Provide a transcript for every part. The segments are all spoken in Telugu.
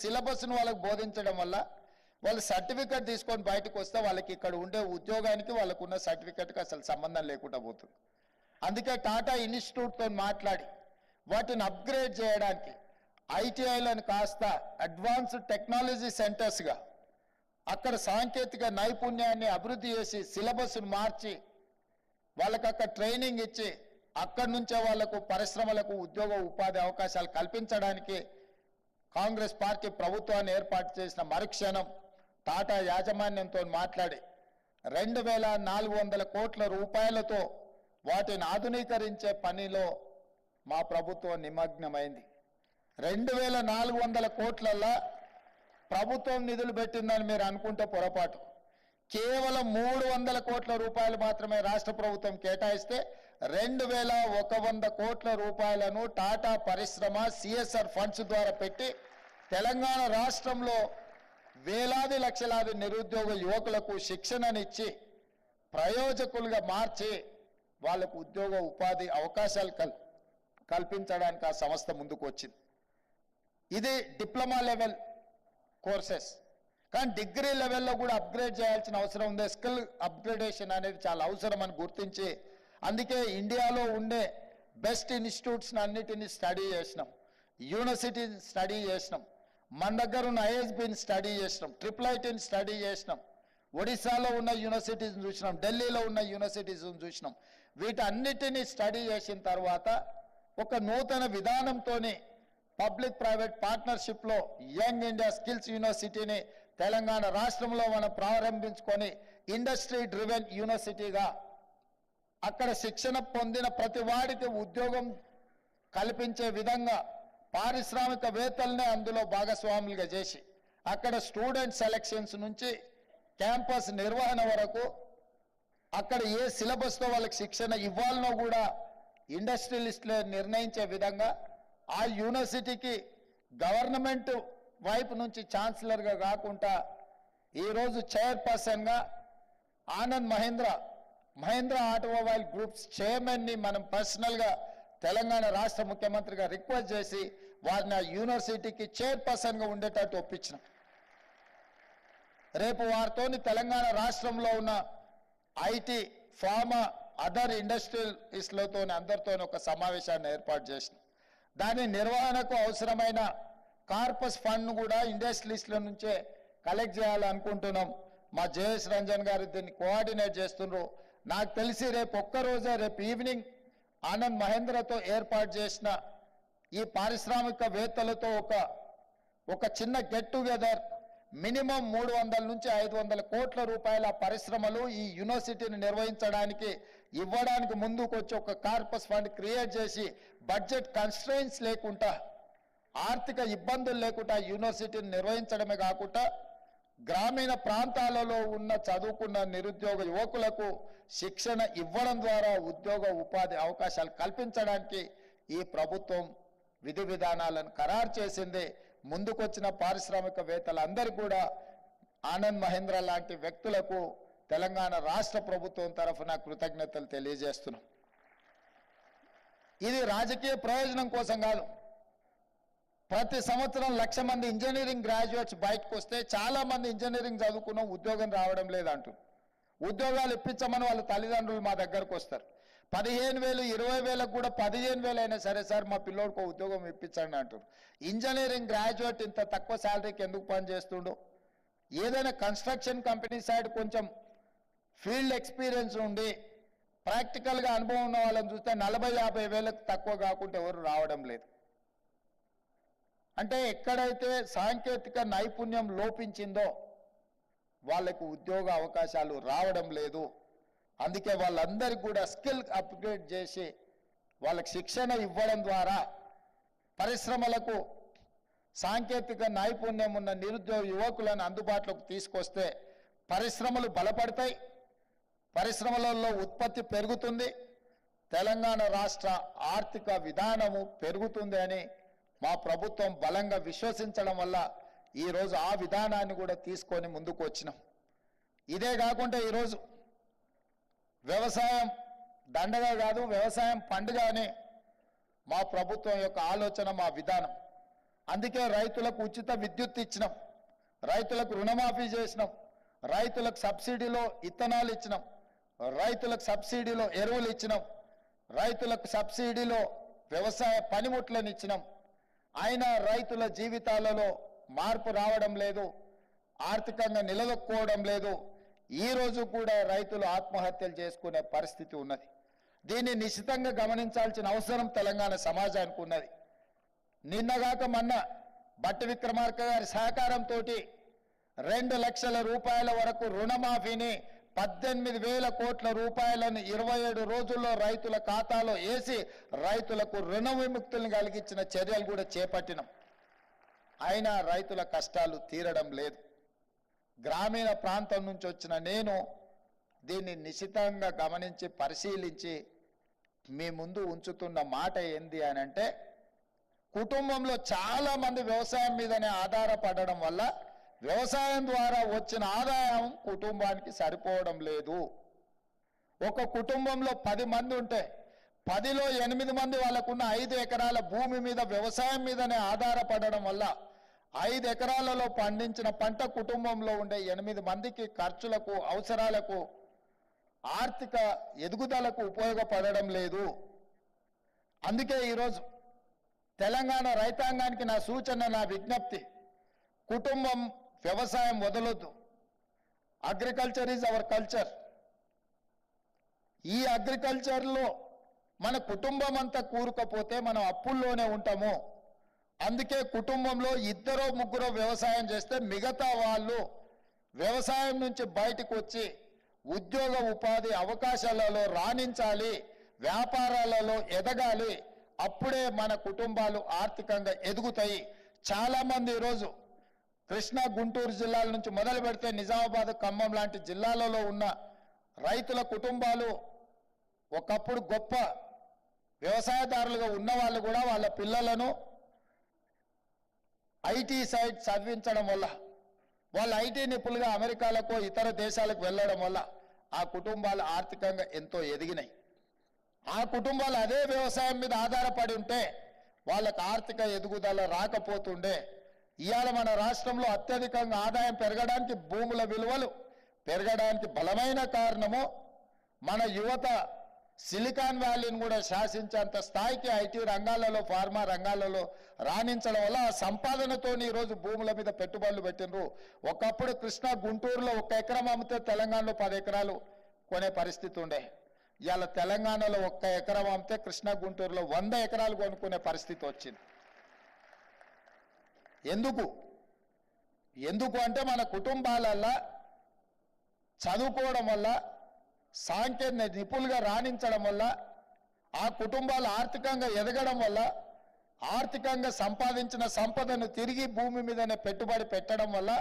సిలబస్ను వాళ్ళకి బోధించడం వల్ల వాళ్ళు సర్టిఫికెట్ తీసుకొని బయటకు వస్తే వాళ్ళకి ఇక్కడ ఉండే ఉద్యోగానికి వాళ్ళకు ఉన్న సర్టిఫికెట్కి అసలు సంబంధం లేకుండా పోతుంది. అందుకే టాటా ఇన్స్టిట్యూట్తో మాట్లాడి వాటిని అప్గ్రేడ్ చేయడానికి ఐటీఐలను కాస్త అడ్వాన్స్డ్ టెక్నాలజీ సెంటర్స్గా అక్కడ సాంకేతిక నైపుణ్యాన్ని అభివృద్ధి చేసి సిలబస్ను మార్చి వాళ్ళకి అక్కడ ట్రైనింగ్ ఇచ్చి అక్కడి నుంచే వాళ్లకు పరిశ్రమలకు ఉద్యోగ ఉపాధి అవకాశాలు కల్పించడానికి కాంగ్రెస్ పార్టీ ప్రభుత్వాన్ని ఏర్పాటు చేసిన మరుక్షణం టాటా యాజమాన్యంతో మాట్లాడి 2400 కోట్ల రూపాయలతో వాటిని ఆధునీకరించే పనిలో మా ప్రభుత్వం నిమగ్నమైంది. 2400 కోట్లల్లో ప్రభుత్వం నిధులు పెట్టిందని మీరు అనుకుంటే పొరపాటు. కేవలం 300 కోట్ల రూపాయలు మాత్రమే రాష్ట్ర ప్రభుత్వం కేటాయిస్తే 2100 కోట్ల రూపాయలను టాటా పరిశ్రమ సిఎస్ఆర్ ఫండ్స్ ద్వారా పెట్టి తెలంగాణ రాష్ట్రంలో వేలాది లక్షలాది నిరుద్యోగ యువకులకు శిక్షణనిచ్చి ప్రయోజకులుగా మార్చి వాళ్లకు ఉద్యోగ ఉపాధి అవకాశాలు కల్పించడానికి ఆ సంస్థ ముందుకు వచ్చింది. ఇది డిప్లొమా లెవెల్ కోర్సెస్, కానీ డిగ్రీ లెవెల్లో కూడా అప్గ్రేడ్ చేయాల్సిన అవసరం ఉంది. స్కిల్ అప్గ్రేడేషన్ అనేది చాలా అవసరం అని గుర్తించి అందుకే ఇండియాలో ఉండే బెస్ట్ ఇన్స్టిట్యూట్స్ని అన్నిటినీ స్టడీ చేసినాం, యూనివర్సిటీని స్టడీ చేసినాం, మన దగ్గర ఉన్న ఐఎస్బిని స్టడీ చేసినాం, IIITని స్టడీ చేసినాం, ఒడిశాలో ఉన్న యూనివర్సిటీస్ని చూసినాం, ఢిల్లీలో ఉన్న యూనివర్సిటీస్ని చూసినాం. వీటన్నిటినీ స్టడీ చేసిన తర్వాత ఒక నూతన విధానంతోనే పబ్లిక్ ప్రైవేట్ పార్ట్నర్షిప్లో యంగ్ ఇండియా స్కిల్స్ యూనివర్సిటీని తెలంగాణ రాష్ట్రంలో మనం ప్రారంభించుకొని ఇండస్ట్రీ డ్రివెన్ యూనివర్సిటీగా అక్కడ శిక్షణ పొందిన ప్రతి వాడికి ఉద్యోగం కల్పించే విధంగా పారిశ్రామికవేత్తలనే అందులో భాగస్వాములుగా చేసి అక్కడ స్టూడెంట్ సెలక్షన్స్ నుంచి క్యాంపస్ నిర్వహణ వరకు అక్కడ ఏ సిలబస్తో వాళ్ళకి శిక్షణ ఇవ్వాలనో కూడా ఇండస్ట్రియలిస్టులే నిర్ణయించే విధంగా ఆ యూనివర్సిటీకి గవర్నమెంట్ వైపు నుంచి ఛాన్సలర్గా కాకుండా ఈరోజు చైర్పర్సన్గా ఆనంద్ మహేంద్ర ఆటోమొబైల్ గ్రూప్స్ చైర్మన్ని మనం పర్సనల్గా తెలంగాణ రాష్ట్ర ముఖ్యమంత్రిగా రిక్వెస్ట్ చేసి వారిని ఆ యూనివర్సిటీకి చైర్పర్సన్గా ఉండేటట్టు ఒప్పించినాం. రేపు వారితోని తెలంగాణ రాష్ట్రంలో ఉన్న ఐటీ, ఫార్మా, అదర్ ఇండస్ట్రియలిస్టులతో అందరితో ఒక సమావేశాన్ని ఏర్పాటు చేసినాం. దాని నిర్వహణకు అవసరమైన కార్పస్ ఫండ్ను కూడా ఇండస్ట్రియలిస్టుల నుంచే కలెక్ట్ చేయాలనుకుంటున్నాం. మా జయేష్ రంజన్ గారు దీన్ని కోఆర్డినేట్ చేస్తున్నారు. నాకు తెలిసి రేపు ఒక్కరోజే రేపు ఈవినింగ్ ఆనంద్ మహేంద్రతో ఏర్పాటు చేసిన ఈ పారిశ్రామికవేత్తలతో ఒక చిన్న గెట్ టుగెదర్ మినిమం 300 నుంచి 500 కోట్ల రూపాయల పరిశ్రమలు ఈ యూనివర్సిటీని నిర్వహించడానికి ఇవ్వడానికి ముందుకు వచ్చి ఒక కార్పస్ ఫండ్ క్రియేట్ చేసి బడ్జెట్ కన్స్ట్రెయిన్స్ లేకుండా ఆర్థిక ఇబ్బందులు లేకుండా యూనివర్సిటీని నిర్వహించడమే కాకుండా గ్రామీణ ప్రాంతాలలో ఉన్న చదువుకున్న నిరుద్యోగ యువకులకు శిక్షణ ఇవ్వడం ద్వారా ఉద్యోగ ఉపాధి అవకాశాలు కల్పించడానికి ఈ ప్రభుత్వం విధి విధానాలను ఖరారు చేసింది. ముందుకొచ్చిన పారిశ్రామికవేత్తలందరికీ కూడా ఆనంద్ మహేంద్ర లాంటి వ్యక్తులకు తెలంగాణ రాష్ట్ర ప్రభుత్వం తరఫున కృతజ్ఞతలు తెలియజేస్తున్నాం. ఇది రాజకీయ ప్రయోజనం కోసం కాదు. ప్రతి సంవత్సరం 1,00,000 మంది ఇంజనీరింగ్ గ్రాడ్యుయేట్స్ బయటకు వస్తే చాలా మంది ఇంజనీరింగ్ చదువుకున్న ఉద్యోగం రావడం లేదంటారు. ఉద్యోగాలు ఇప్పించమని వాళ్ళ తల్లిదండ్రులు మా దగ్గరకు వస్తారు. 15,000 20,000 కూడా 15,000 అయినా సరే సార్ మా పిల్లోడికి ఉద్యోగం ఇప్పించండి అంటారు. ఇంజనీరింగ్ గ్రాడ్యుయేట్ ఇంత తక్కువ శాలరీకి ఎందుకు పని చేస్తుండో? ఏదైనా కన్స్ట్రక్షన్ కంపెనీ సైడ్ కొంచెం ఫీల్డ్ ఎక్స్పీరియన్స్ ఉండి ప్రాక్టికల్గా అనుభవం ఉన్న వాళ్ళని చూస్తే 40,000 50,000 తక్కువ కాకుండా ఎవరు రావడం లేదు. అంటే ఎక్కడైతే సాంకేతిక నైపుణ్యం లోపించిందో వాళ్ళకు ఉద్యోగ అవకాశాలు రావడం లేదు. అందుకే వాళ్ళందరికీ కూడా స్కిల్ అప్గ్రేడ్ చేసి వాళ్ళకి శిక్షణ ఇవ్వడం ద్వారా పరిశ్రమలకు సాంకేతిక నైపుణ్యం ఉన్న నిరుద్యోగ యువకులను అందుబాటులోకి తీసుకొస్తే పరిశ్రమలు బలపడతాయి, పరిశ్రమలలో ఉత్పత్తి పెరుగుతుంది, తెలంగాణ రాష్ట్ర ఆర్థిక విధానము పెరుగుతుంది అని మా ప్రభుత్వం బలంగా విశ్వసించడం వల్ల ఈరోజు ఆ విధానాన్ని కూడా తీసుకొని ముందుకు వచ్చినాం. ఇదే కాకుండా ఈరోజు వ్యవసాయం దండగా కాదు, వ్యవసాయం పండుగ అని మా ప్రభుత్వం యొక్క ఆలోచన, మా విధానం. అందుకే రైతులకు ఉచిత విద్యుత్ ఇచ్చినాం, రైతులకు రుణమాఫీ చేసినాం, రైతులకు సబ్సిడీలో ఇత్తనాలు ఇచ్చినాం, రైతులకు సబ్సిడీలో ఎరువులు ఇచ్చినాం, రైతులకు సబ్సిడీలో వ్యవసాయ పనిముట్లను ఇచ్చినాం. అయినా రైతుల జీవితాలలో మార్పు రావడం లేదు, ఆర్థికంగా నిలదొక్కుకోవడం లేదు. ఈ రోజు కూడా రైతులు ఆత్మహత్యలు చేసుకునే పరిస్థితి ఉన్నది. దీన్ని నిశితంగా గమనించాల్సిన అవసరం తెలంగాణ సమాజానికి ఉన్నది. నిన్నగాక మొన్న భట్టి విక్రమార్క గారి సహకారంతో 2 లక్షల రూపాయల వరకు రుణమాఫీని 18,000 కోట్ల రూపాయలను 27 రోజుల్లో రైతుల ఖాతాలో వేసి రైతులకు రుణ విముక్తులను కలిగించిన చర్యలు కూడా చేపట్టినాం. అయినా రైతుల కష్టాలు తీరడం లేదు. గ్రామీణ ప్రాంతం నుంచి వచ్చిన నేను దీన్ని నిశితంగా గమనించి పరిశీలించి మీ ముందు ఉంచుతున్న మాట ఏంది అని అంటే, కుటుంబంలో చాలా మంది వ్యవసాయం మీదనే ఆధారపడడం వల్ల వ్యవసాయం ద్వారా వచ్చిన ఆదాయం కుటుంబానికి సరిపోవడం లేదు. ఒక కుటుంబంలో 10 మంది ఉంటే 10లో 8 మంది వాళ్ళకున్న 5 ఎకరాల భూమి మీద వ్యవసాయం మీదనే ఆధారపడడం వల్ల 5 ఎకరాలలో పండించిన పంట కుటుంబంలో ఉండే 8 మందికి ఖర్చులకు, అవసరాలకు, ఆర్థిక ఎదుగుదలకు ఉపయోగపడడం లేదు. అందుకే ఈరోజు తెలంగాణ రైతాంగానికి నా సూచన, నా విజ్ఞప్తి, కుటుంబం వ్యవసాయం వదలొద్దు. Agriculture is our culture. ఈ అగ్రికల్చర్లో మన కుటుంబం అంతా కూరుకపోతే మనం అప్పుల్లోనే ఉంటాము. అందుకే కుటుంబంలో 2-3 వ్యవసాయం చేస్తే మిగతా వాళ్ళు వ్యవసాయం నుంచి బయటకు వచ్చి ఉద్యోగ ఉపాధి అవకాశాలలో రాణించాలి, వ్యాపారాలలో ఎదగాలి. అప్పుడే మన కుటుంబాలు ఆర్థికంగా ఎదుగుతాయి. చాలామంది ఈరోజు కృష్ణా, గుంటూరు జిల్లాల నుంచి మొదలు పెడితే నిజామాబాద్, ఖమ్మం లాంటి జిల్లాలలో ఉన్న రైతుల కుటుంబాలు ఒకప్పుడు గొప్ప వ్యవసాయదారులుగా ఉన్న వాళ్ళు కూడా వాళ్ళ పిల్లలను ఐటీ సైడ్ చదివించడం వల్ల, వాళ్ళు ఐటీ నిపుణులుగా అమెరికాలకు, ఇతర దేశాలకు వెళ్ళడం వల్ల ఆ కుటుంబాలు ఆర్థికంగా ఎంతో ఎదిగినాయి. ఆ కుటుంబాలు అదే వ్యవసాయం మీద ఆధారపడి ఉంటే వాళ్ళకు ఆర్థిక ఎదుగుదల రాకపోతుండే. ఇవాళ మన రాష్ట్రంలో అత్యధికంగా ఆదాయం పెరగడానికి, భూముల విలువలు పెరగడానికి బలమైన కారణము మన యువత సిలికాన్ వ్యాలీని కూడా శాసించేంత స్థాయికి ఐటీ రంగాలలో, ఫార్మా రంగాలలో రాణించడం వల్ల ఆ సంపాదనతో ఈరోజు భూముల మీద పెట్టుబడులు పెట్టినరు. ఒకప్పుడు కృష్ణా, గుంటూరులో 1 ఎకరం అమ్మితే తెలంగాణలో 10 ఎకరాలు కొనే పరిస్థితి ఉండే. ఇవాళ తెలంగాణలో 1 ఎకరం అమ్మితే కృష్ణా, గుంటూరులో 100 ఎకరాలు కొనుక్కునే పరిస్థితి వచ్చింది. ఎందుకు అంటే మన కుటుంబాలల్లో చదువుకోవడం వల్ల, సాంకేతిక నిపుణులుగా రాణించడం వల్ల, ఆ కుటుంబాలు ఆర్థికంగా ఎదగడం వల్ల, ఆర్థికంగా సంపాదించిన సంపదను తిరిగి భూమి మీదనే పెట్టుబడి పెట్టడం వల్ల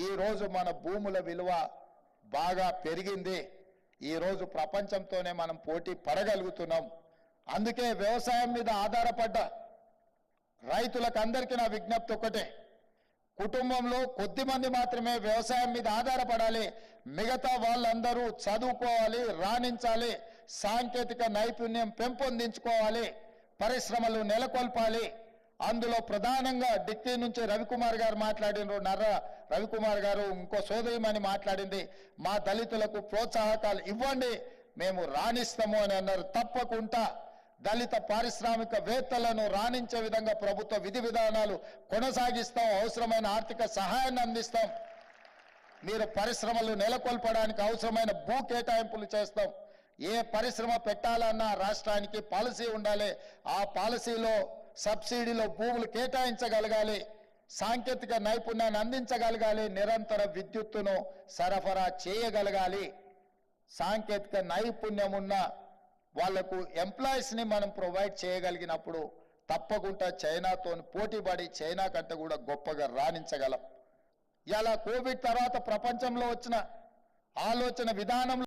ఈరోజు మన భూముల విలువ బాగా పెరిగింది. ఈరోజు ప్రపంచంతోనే మనం పోటీ పడగలుగుతున్నాం. అందుకే వ్యవసాయం మీద ఆధారపడ్డ రైతులకు అందరికీ నా విజ్ఞప్తి ఒకటే, కుటుంబంలో కొద్దిమంది మాత్రమే వ్యవసాయం మీద ఆధారపడాలి. మిగతా వాళ్ళందరూ చదువుకోవాలి, రాణించాలి, సాంకేతిక నైపుణ్యం పెంపొందించుకోవాలి, పరిశ్రమలు నెలకొల్పాలి. అందులో ప్రధానంగా డిక్కీ నుంచి రవికుమార్ గారు మాట్లాడినారు, నర్ర రవికుమార్ గారు, ఇంకో సోదరిమణి మాట్లాడింది, మా దళితులకు ప్రోత్సాహకాలు ఇవ్వండి, మేము రాణిస్తాము అని అన్నారు. తప్పకుండా దళిత పారిశ్రామికవేత్తలను రాణించే విధంగా ప్రభుత్వ విధి విధానాలు కొనసాగిస్తాం, అవసరమైన ఆర్థిక సహాయాన్ని అందిస్తాం. మీరు పరిశ్రమలు నెలకొల్పడానికి అవసరమైన భూ కేటాయింపులు చేస్తాం. ఏ పరిశ్రమ పెట్టాలన్నా రాష్ట్రానికి పాలసీ ఉండాలి. ఆ పాలసీలో సబ్సిడీలో భూములు కేటాయించగలగాలి, సాంకేతిక నైపుణ్యాన్ని అందించగలగాలి, నిరంతర విద్యుత్తును సరఫరా చేయగలగాలి. సాంకేతిక నైపుణ్యం ఉన్న వాళ్లకు ఎంప్లాయీస్ని మనం ప్రొవైడ్ చేయగలిగినప్పుడు తప్పకుండా చైనాతో పోటీపడి చైనా కంటే కూడా గొప్పగా రాణించగలం. ఇలా కోవిడ్ తర్వాత ప్రపంచంలో వచ్చిన ఆలోచన విధానంలో